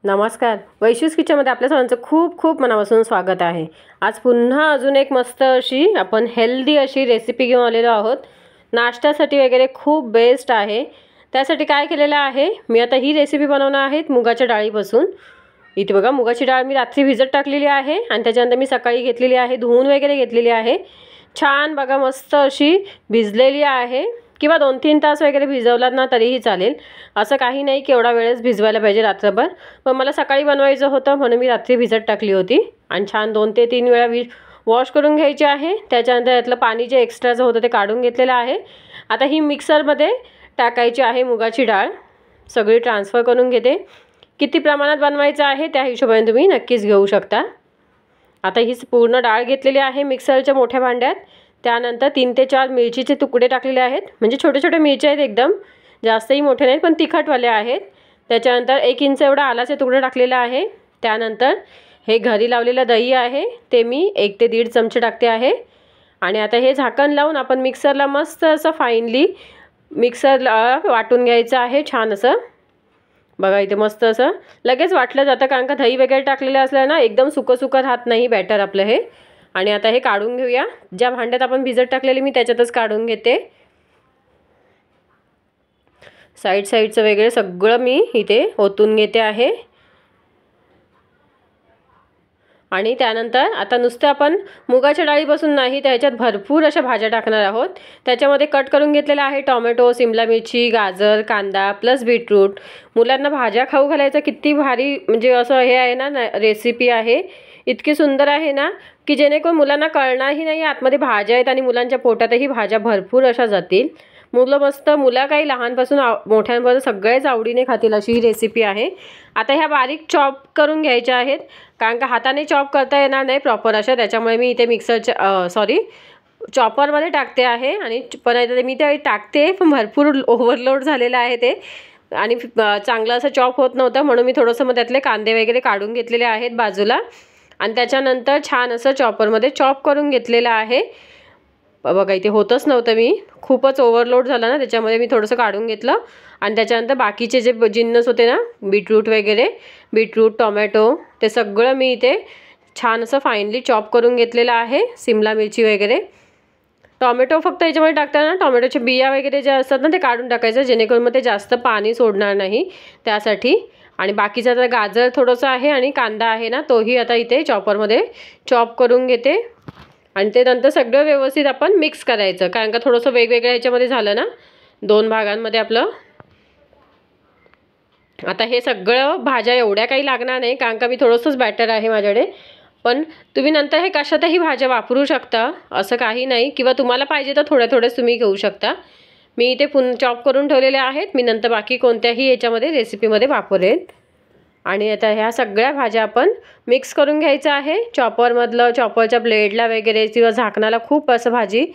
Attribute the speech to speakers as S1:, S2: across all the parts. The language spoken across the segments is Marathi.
S1: नमस्कार, वैशूज किचनमध्ये आपल्या सर्वांचं खूप खूप मनापासून स्वागत आहे। आज पुन्हा अजून एक मस्त अशी आपण हेल्दी अशी रेसिपी घेऊन आलेलो आहोत। नाश्त्यासाठी वगैरे खूप बेस्ट आहे। त्यासाठी काय केलेलं आहे, मी आता ही रेसिपी बनवणार आहे मुगाच्या डाळीपासून। इथे बघा, मुगाची डाळ मी रात्री भिजत टाकलेली आहे आणि त्याच्यानंतर मी सकाळी घेतलेली आहे, धुवून वगैरे घेतलेली आहे। छान बघा, मस्त अशी भिजलेली आहे। किंवा 2-3 तास वगैरे भिजवलात ना तरीही चालेल, असं काही नाही की एवढा वेळच भिजवायला पाहिजे रात्रभर। पण मला सकाळी बनवायचं होतं म्हणून मी रात्री भिजत टाकली होती आणि छान 2 ते 3 वेळा वॉश करून घ्यायची आहे। त्याच्यानंतर यातलं पाणी जे एक्स्ट्राचं होतं ते काढून घेतलेलं आहे। आता ही मिक्सरमध्ये टाकायची आहे मुगाची डाळ, सगळी ट्रान्सफर करून घेते। किती प्रमाणात बनवायचं आहे त्या हिशोबाने तुम्ही नक्कीच घेऊ शकता। आता ही पूर्ण डाळ घेतलेली आहे मिक्सरच्या मोठ्या भांड्यात। त्यानंतर 3 ते 4 मिरचीचे तुकडे टाकलेले आहेत, म्हणजे छोटे छोटे मिरची आहेत, एकदम जास्तही मोठे नाहीत पण तिखटवाले आहेत। त्याच्यानंतर 1 इंच एवढा आलाचे तुकडे टाकलेले आहे। त्यानंतर हे घरी लावलेलं दही आहे ते मी 1 ते 1.5 चमचे टाकते आहे। आणि आता हे झाकण लावून आपण मिक्सरला मस्त असं फाईनली मिक्सरला वाटून घ्यायचं आहे। छान असं बघा, इथे मस्त असं लगेच वाटलं जातं, कारण का दही वगैरे टाकलेलं असलं ना एकदम सुकं सुकं राहत नाही बॅटर आपलं हे। आणि आता हे काढून घेऊया, ज्या भांड्यात आपण भिजत टाकलेली मी त्याच्यातच काढून घेते। साईडचं वगैरे सगळं मी इथे ओतून घेते आहे। आणि त्यानंतर आता नुसतं आपण मुगाच्या डाळीपासून नाही, त्याच्यात भरपूर अशा भाज्या टाकणार आहोत। त्याच्यामध्ये कट करून घेतलेला आहे टोमॅटो, सिमला मिरची, गाजर, कांदा प्लस बीटरूट। मुलांना भाज्या खाऊ घालायचं किती भारी म्हणजे असं हे आहे ना रेसिपी आहे, इतकी सुंदर आहे ना की जेणेकरून मुलांना कळणारही नाही आतमध्ये भाज्या आहेत आणि मुलांच्या पोटातही भाज्या भरपूर अशा जातील। मुलं काही लहानपासून मोठ्यांपर्यंत सगळेच आवडीने खातील अशी ही रेसिपी आहे। आता ह्या बारीक चॉप करून घ्यायच्या आहेत, कारण का हाताने चॉप करता येणार नाही प्रॉपर अशा, त्याच्यामुळे मी इथे चॉपरमध्ये टाकते आहे। आणि पण मी ते टाकते पण भरपूर ओव्हरलोड झालेलं आहे ते, आणि चांगलं असं चॉप होत नव्हतं म्हणून मी थोडंसं मग त्यातले कांदे वगैरे काढून घेतलेले आहेत बाजूला। आणि त्याच्यानंतर छान असं चॉपरमध्ये चॉप करून घेतलेलं आहे। बघा, इथे होतच नव्हतं, मी खूपच ओव्हरलोड झाला ना त्याच्यामध्ये मी थोडंसं काढून घेतलं। आणि त्याच्यानंतर बाकीचे जे जिन्नस होते ना, बीटरूट टोमॅटो ते सगळं मी इथे छान असं फाईनली चॉप करून घेतलेलं आहे। सिमला मिरची वगैरे, टोमॅटो फक्त याच्यामध्ये टाकताना टोमॅटोचे बिया वगैरे जे असतात ना ते काढून टाकायचं, जेणेकरून मग ते जास्त पाणी सोडणार नाही त्यासाठी। आणि बाकीचं आता गाजर थोडंसं आहे आणि कांदा आहे ना तोही आता इथे चॉपरमध्ये चॉप करून घेते। आणि ते नंतर सगळं व्यवस्थित आपण मिक्स करायचं, कारण का थोडंसं वेगवेगळ्या ह्याच्यामध्ये झालं ना 2 भागांमध्ये आपलं। आता हे सगळं भाज्या एवढ्या काही लागणार नाही, कारण का मी थोडंसंच बॅटर आहे माझ्याकडे, पण तुम्ही नंतर हे कशातही भाज्या वापरू शकता असं काही नाही, किंवा तुम्हाला पाहिजे तर थोड्याच तुम्ही घेऊ शकता। मी इथे चॉप करून ठेवलेले आहेत, मी नंतर बाकी कोणत्याही याच्यामध्ये रेसिपीमध्ये वापरेन। आणि आता ह्या सगळ्या भाज्या आपण मिक्स करून घ्यायचं आहे चॉपरच्या ब्लेडला वगैरे किंवा झाकणाला खूप असं भाजी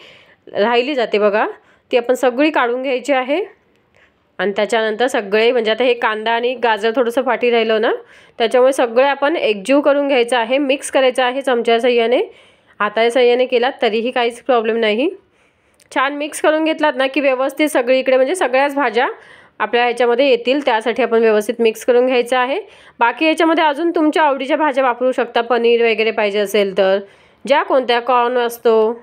S1: राहिली जाते बघा, ती आपण सगळी काढून घ्यायची आहे। आणि त्याच्यानंतर सगळे म्हणजे आता हे कांदा आणि गाजर थोडंसं फाटी राहिलं ना, त्याच्यामुळे सगळे आपण एकजीव करून घ्यायचं आहे, मिक्स करायचं आहे चमच्या साह्याने, हाताच्या साह्याने केलात तरीही काहीच प्रॉब्लेम नाही। छान मिक्स करून घेतलात ना की व्यवस्थित सगळीकडे म्हणजे सगळ्याच भाज्या आपल्या ह्याच्यामध्ये येतील, त्यासाठी आपण व्यवस्थित मिक्स करून घ्यायचं आहे। बाकी याच्यामध्ये अजून तुमच्या आवडीच्या भाज्या वापरू शकता, पनीर वगैरे पाहिजे असेल तर, ज्या कोणत्या कॉर्न असतो,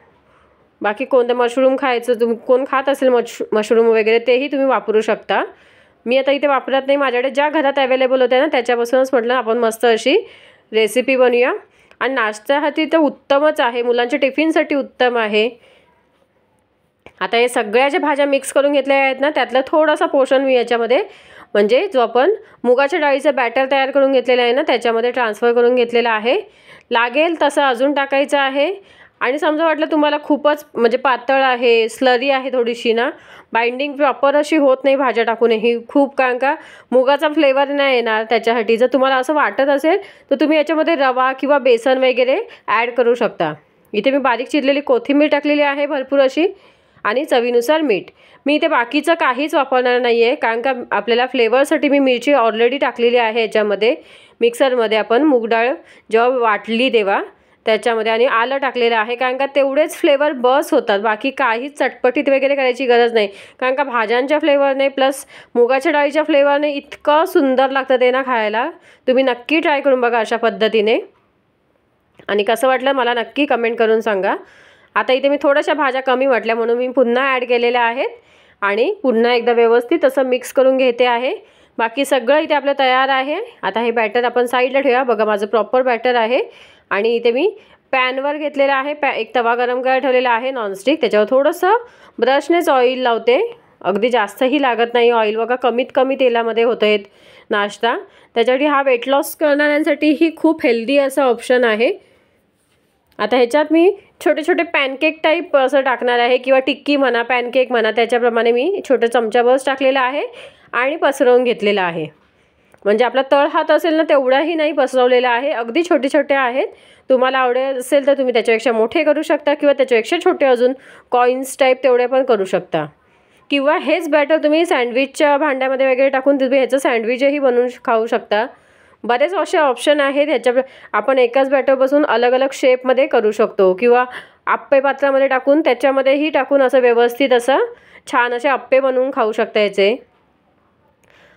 S1: बाकी कोणतं मशरूम खायचं तुम्ही कोण खात असेल मशरूम वगैरे तेही तुम्ही वापरू शकता। मी आता इथे वापरत नाही, माझ्याकडे ज्या घरात अवेलेबल होत्या ना त्याच्यापासूनच म्हटलं आपण मस्त अशी रेसिपी बनवूया। आणि नाश्त्यासाठी तर उत्तमच आहे, मुलांच्या टिफिनसाठी उत्तम आहे। आता हे सगळ्या ज्या भाज्या मिक्स करून घेतल्या आहेत ना त्यातलं थोडासा पोर्शन मी याच्यामध्ये म्हणजे जो आपण मुगाच्या डाळीचं बॅटर तयार करून घेतलेलं आहे ना त्याच्यामध्ये ट्रान्सफर करून घेतलेलं आहे। लागेल तसं अजून टाकायचं आहे। आणि समजा वाटलं तुम्हाला खूपच म्हणजे पातळ आहे, स्लरी आहे थोडीशी ना, बाइंडिंग प्रॉपर अशी होत नाही भाज्या टाकूनही खूप, कारण का मुगाचा फ्लेवर नाही येणार त्याच्यासाठी। जर तुम्हाला असं वाटत असेल तर तुम्ही याच्यामध्ये रवा किंवा बेसन वगैरे ॲड करू शकता। इथे मी बारीक चिरलेली कोथिंबीर टाकलेली आहे भरपूर अशी, आणि चवीनुसार मीठ। मी इथे बाकीचं काहीच वापरणार नाही आहे, कारण का आपल्याला फ्लेवरसाठी मी मिरची ऑलरेडी टाकलेली आहे याच्यामध्ये मिक्सरमध्ये। आपण मूग डाळ जेव्हा वाटली तेव्हा त्याच्यामध्ये आणि आलं टाकलेलं आहे, कारण का तेवढेच फ्लेवर बस होतात, बाकी काहीच चटपटीत वगैरे करायची गरज नाही, कारण का भाज्यांच्या फ्लेवरने प्लस मुगाच्या डाळीच्या फ्लेवरने इतकं सुंदर लागतं ते ना खायला. तुम्ही नक्की ट्राय करून बघा अशा पद्धतीने, आणि कसं वाटलं मला नक्की कमेंट करून सांगा. आता इथे मी थोड्याशा भाज्या कमी वाटल्या म्हणून मी पुन्हा ॲड केलेल्या आहेत आणि पुन्हा एकदा व्यवस्थित असं मिक्स करून घेते आहे. बाकी सगळं इथे आपलं तयार आहे. आता हे बॅटर आपण साईडला ठेवूया. बघा माझं प्रॉपर बॅटर आहे आणि इथे मी पॅनवर घेतलेला आहे, एक तवा गरम करायला ठेवलेला आहे नॉनस्टिक, त्याच्यावर थोडंसं ब्रशनेच ऑइल लावते. अगदी जास्तही लागत नाही ऑइल, बघा कमीत कमी तेलामध्ये होतं हे नाश्ता. त्याच्यासाठी हा वेट लॉस करणाऱ्यांसाठी ही खूप हेल्दी असा ऑप्शन आहे. आता ह्याच्यात मी छोटे छोटे पॅनकेक टाईप असं टाकणार आहे, किंवा टिक्की म्हणा पॅनकेक म्हणा, त्याच्याप्रमाणे मी छोटे चमचाभर टाकलेला आहे आणि पसरवून घेतलेला आहे. म्हणजे आपला तळ हात असेल ना तेवढाही नाही पसरवलेला आहे, अगदी छोटे छोटे आहेत. तुम्हाला आवडेल असेल तर तुम्ही त्याच्यापेक्षा मोठे करू शकता, किंवा त्याच्यापेक्षा छोटे अजून कॉईन्स टाईप तेवढे पण करू शकता, किंवा हेच बॅटर तुम्ही सँडविचच्या भांड्यामध्ये वगैरे टाकून तुम्ही ह्याचं सँडविचही बनवून खाऊ शकता. बरेच असे ऑप्शन आहेत ह्याच्या. आपण एकाच बॅटरपासून अलग अलग शेपमध्ये करू शकतो, किंवा आप्पे पात्रामध्ये टाकून त्याच्यामध्येही टाकून असं व्यवस्थित असं छान असे आप्पे बनवून खाऊ शकता याचे.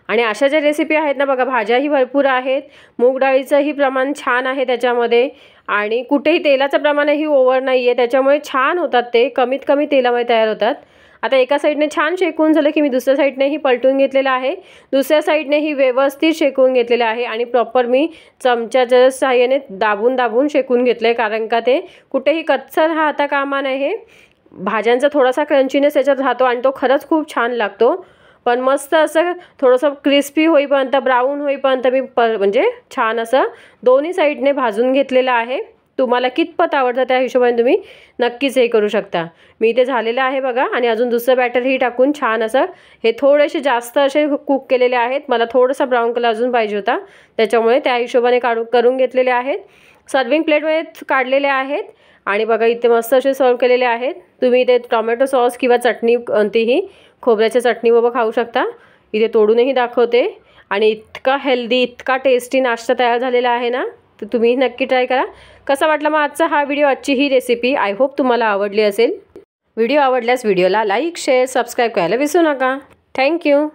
S1: आणि अशा ज्या रेसिपी आहेत ना बघा, भाज्याही भरपूर आहेत, मूग डाळीचंही प्रमाण छान आहे त्याच्यामध्ये, आणि कुठेही तेलाचं प्रमाणही ओव्हर नाही आहे, त्याच्यामुळे छान होतात ते, कमीत कमी तेलामध्ये तयार होतात. आता एका साईडने छान शेकून झालं की मी दुसऱ्या साईडनेही पलटून घेतलेलं आहे, दुसऱ्या साईडनेही व्यवस्थित शेकून घेतलेलं आहे आणि प्रॉपर मी चमच्याच्या साहाय्याने दाबून दाबून शेकून घेतलं आहे, कारण का ते कुठेही कच्चा राहता कामा नये. भाज्यांचा थोडासा क्रंचीनेस त्याच्यात राहतो आणि तो खरंच खूप छान लागतो. पण मस्त असं थोडंसं क्रिस्पी होईपर्यंत, ब्राऊन होईपर्यंत मी म्हणजे छान असं दोन्ही साईडने भाजून घेतलेलं आहे. तुम्हाला कितपत आवडतं त्या हिशोबाने तुम्ही नक्कीच हे करू शकता. मी इथे झालेलं आहे बघा, आणि अजून दुसरं बॅटरही टाकून छान असं हे थोडेसे जास्त असे कुक केलेले आहेत. मला थोडासा ब्राऊन कलर अजून पाहिजे होता, त्याच्यामुळे त्या हिशोबाने करून घेतलेले आहेत. सर्विंग प्लेटमध्ये काढलेले आहेत आणि बघा इथे मस्त असे सर्व केलेले आहेत. तुम्ही इथे टोमॅटो सॉस किंवा चटणी कोणतीही खोबऱ्याच्या चटणीबरोबर खाऊ शकता. इथे तोडूनही दाखवते. आणि इतका हेल्दी, इतका टेस्टी नाश्ता तयार झालेला आहे ना, तर तुम्ही नक्की ट्राय करा. कसा वाटला मग आजचा हा व्हिडिओ, आजची ही रेसिपी? आय होप तुम्हाला आवडली असेल. व्हिडिओ आवडल्यास व्हिडिओला लाईक, शेअर, सबस्क्राईब करायला विसरू नका. थँक्यू.